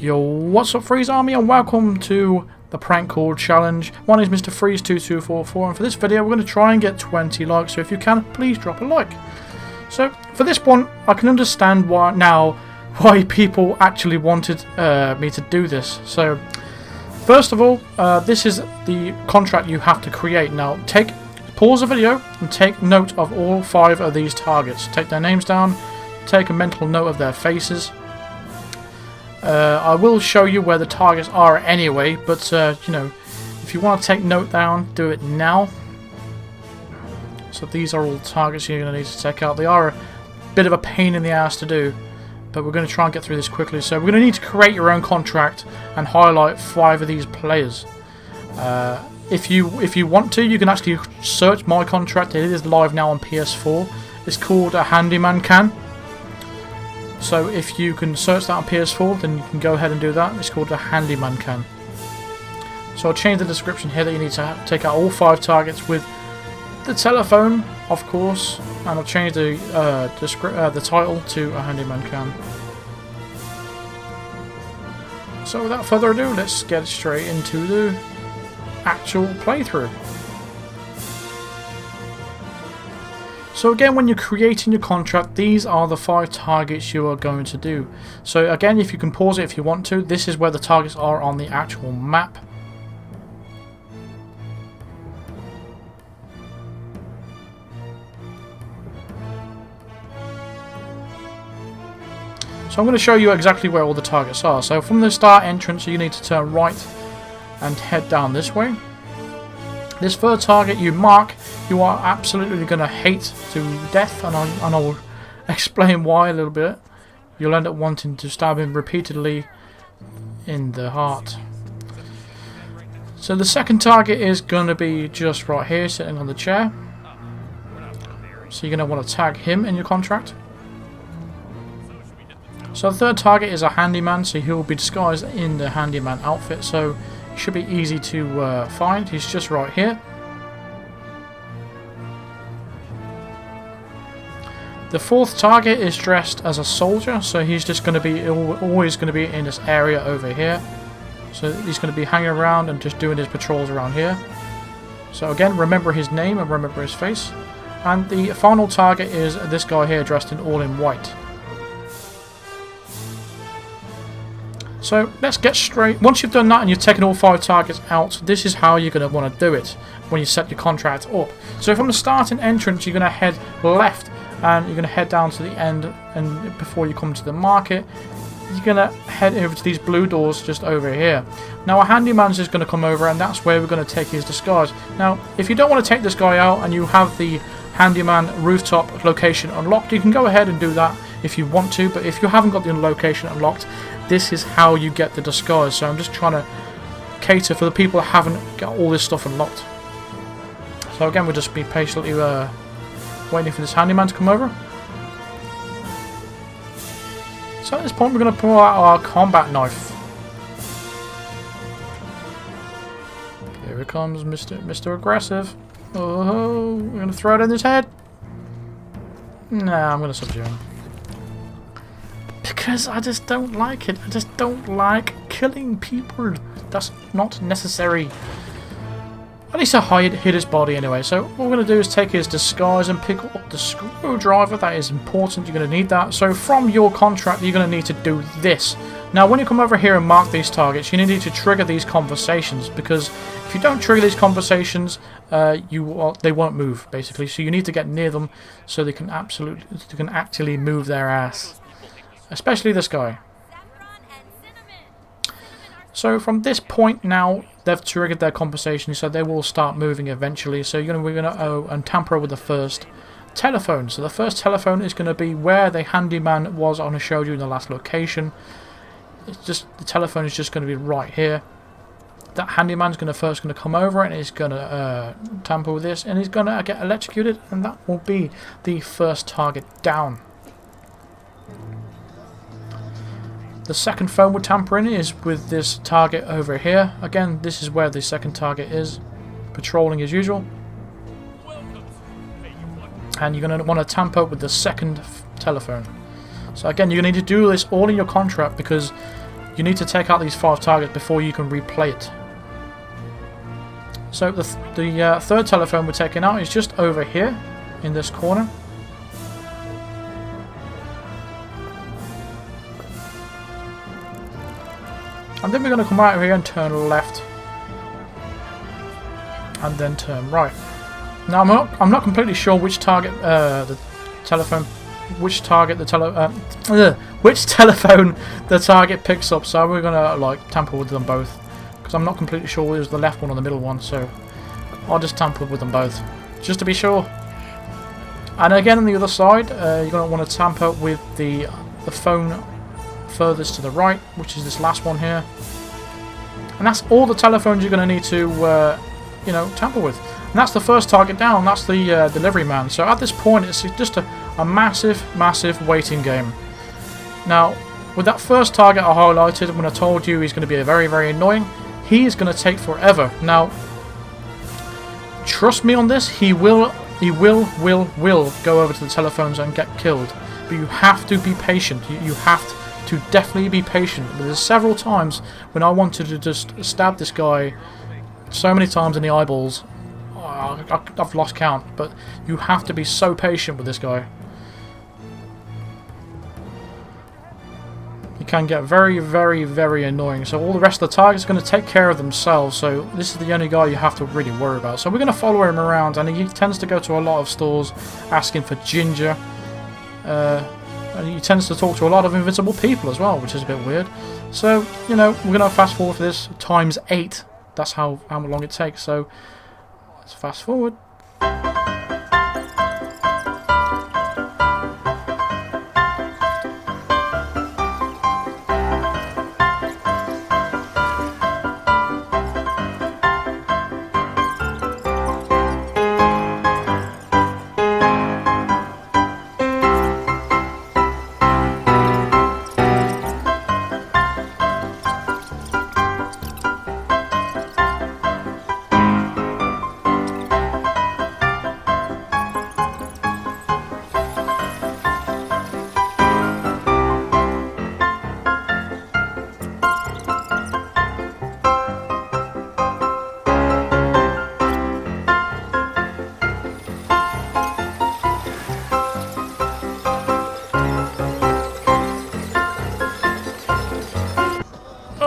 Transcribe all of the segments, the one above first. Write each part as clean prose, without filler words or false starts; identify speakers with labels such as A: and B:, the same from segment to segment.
A: Yo, what's up, Freeze Army, and welcome to the prank call challenge. My name is Mr. Freeze2244, and for this video we're going to try and get 20 likes, so if you can, please drop a like. So, for this one, I can understand why people actually wanted me to do this. So, first of all, this is the contract you have to create. Now, pause the video and take note of all 5 of these targets. Take their names down, take a mental note of their faces. I will show you where the targets are anyway, but you know, if you want to take note down, do it now. So these are all targets you're going to need to take out. They are a bit of a pain in the ass to do, but we're going to try and get through this quickly. So we're going to need to create your own contract and highlight 5 of these players. If you want to, you can actually search my contract. It is live now on PS4. It's called a Handyman Can. So if you can search that on PS4, then you can go ahead and do that. It's called a Handyman Can. So I'll change the description here that you need to take out all 5 targets with the telephone, of course, and I'll change the title to a Handyman Can. So without further ado, let's get straight into the actual playthrough. So again, when you're creating your contract, these are the 5 targets you are going to do. So again, if you can pause it if you want to, this is where the targets are on the actual map. So I'm going to show you exactly where all the targets are. So from the start entrance, you need to turn right and head down this way. This third target you mark, you are absolutely going to hate to death, and I'll explain why a little bit. You'll end up wanting to stab him repeatedly in the heart. So the second target is going to be just right here, sitting on the chair. So you're going to want to tag him in your contract. So the third target is a handyman, so he will be disguised in the handyman outfit, so it should be easy to find. He's just right here. The fourth target is dressed as a soldier, so he's just going to be always going to be in this area over here. So he's going to be hanging around and just doing his patrols around here. So again, remember his name and remember his face. And the final target is this guy here, dressed all in white. So let's get straight. Once you've done that and you've taken all 5 targets out, this is how you're going to want to do it when you set your contract up. So from the starting entrance, you're going to head left and you're going to head down to the end, and before you come to the market, you're going to head over to these blue doors just over here. Now a handyman's just going to come over, and that's where we're going to take his disguise. Now if you don't want to take this guy out and you have the handyman rooftop location unlocked, you can go ahead and do that if you want to, but if you haven't got the location unlocked, this is how you get the disguise. So I'm just trying to cater for the people that haven't got all this stuff unlocked. So again, we'll just be patiently waiting for this handyman to come over. So at this point, we're going to pull out our combat knife. Here it comes, Mr. Aggressive. Oh, we're going to throw it in his head. Nah, I'm going to subdue him. Because I just don't like it. I just don't like killing people. That's not necessary. At least I hit his body anyway. So what we're going to do is take his disguise and pick up the screwdriver. That is important. You're going to need that. So from your contract, you're going to need to do this. Now when you come over here and mark these targets, you need to trigger these conversations, because if you don't trigger these conversations, they won't move basically. So you need to get near them so they can actually move their ass. Especially this guy. So from this point now, they've triggered their conversation, so they will start moving eventually. So we're going to tamper with the first telephone. So the first telephone is going to be where the handyman was I showed you in the last location. It's just the telephone is just going to be right here. That handyman's first going to come over and he's going to tamper with this, and he's going to get electrocuted, and that will be the first target down. The second phone we're tampering is with this target over here. Again, this is where the second target is, patrolling as usual. And you're going to want to tamper with the second telephone. So again, you're going to need to do this all in your contract, because you need to take out these 5 targets before you can replay it. So the third telephone we're taking out is just over here in this corner. And then we're going to come out here and turn left. And then turn right. Now I'm not completely sure which target which telephone the target picks up, so we're gonna like tamper with them both, because I'm not completely sure it was the left one or the middle one, so I'll just tamper with them both just to be sure. And again on the other side, you're gonna want to tamper with the phone furthest to the right, which is this last one here, and that's all the telephones you're gonna need to you know, tamper with. And that's the first target down. That's the delivery man. So at this point, it's just a massive waiting game. Now, with that first target I highlighted when I told you he's going to be very annoying, he is going to take forever. Now, trust me on this, he will go over to the telephones and get killed. But you have to be patient. You have to definitely be patient. There's several times when I wanted to just stab this guy so many times in the eyeballs. I've lost count, but you have to be so patient with this guy. He can get very annoying. So all the rest of the targets are going to take care of themselves. So this is the only guy you have to really worry about. So we're going to follow him around, and he tends to go to a lot of stores asking for ginger. And he tends to talk to a lot of invisible people as well, which is a bit weird. So, you know, we're going to fast forward for this times 8. That's how long it takes. So let's fast forward.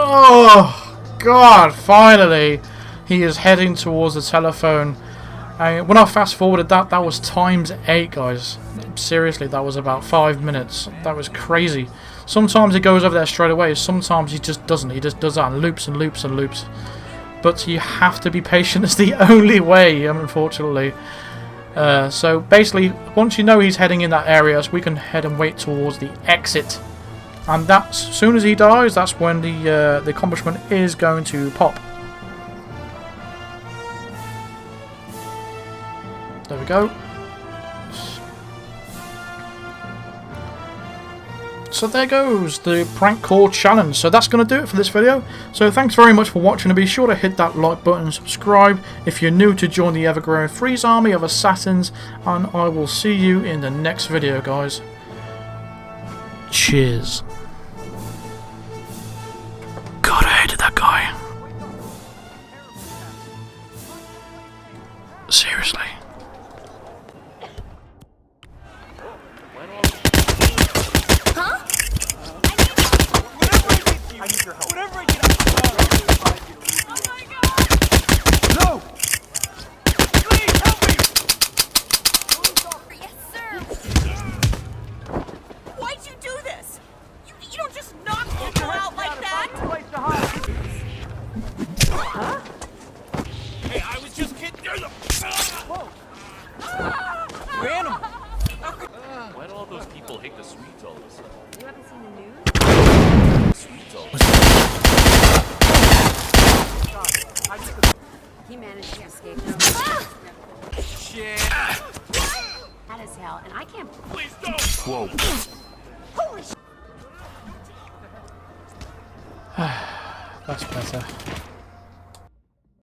A: Oh God! Finally, he is heading towards the telephone. When I fast forwarded that was times 8, guys. Seriously, that was about 5 minutes. That was crazy. Sometimes he goes over there straight away. Sometimes he just doesn't. He just does that and loops and loops and loops. But you have to be patient. It's the only way, unfortunately. So basically, once you know he's heading in that area, so we can head and wait towards the exit. And that's, as soon as he dies, that's when the accomplishment is going to pop. There we go. So there goes the prank call challenge. So that's going to do it for this video. So thanks very much for watching, and be sure to hit that like button and subscribe if you're new to join the ever-growing Freeze army of assassins. And I will see you in the next video, guys. Cheers. God, I hated that guy. Seriously.
B: Huh? I need your help. Whatever I get, oh my God! No! Please help me! Yes, sir. Why'd you do this? You don't just knock people out like that. Huh? Hey, I was just kidding. Whoa! Ran him.
C: Why do all those people hate the Swedes all of a sudden?
D: You haven't seen the news?
C: Swedes all of a sudden.
D: He managed to escape.
B: Shit.
D: That is hell, and I can't.
B: Please don't.
C: Whoa.
B: Holy shit.
A: That's better.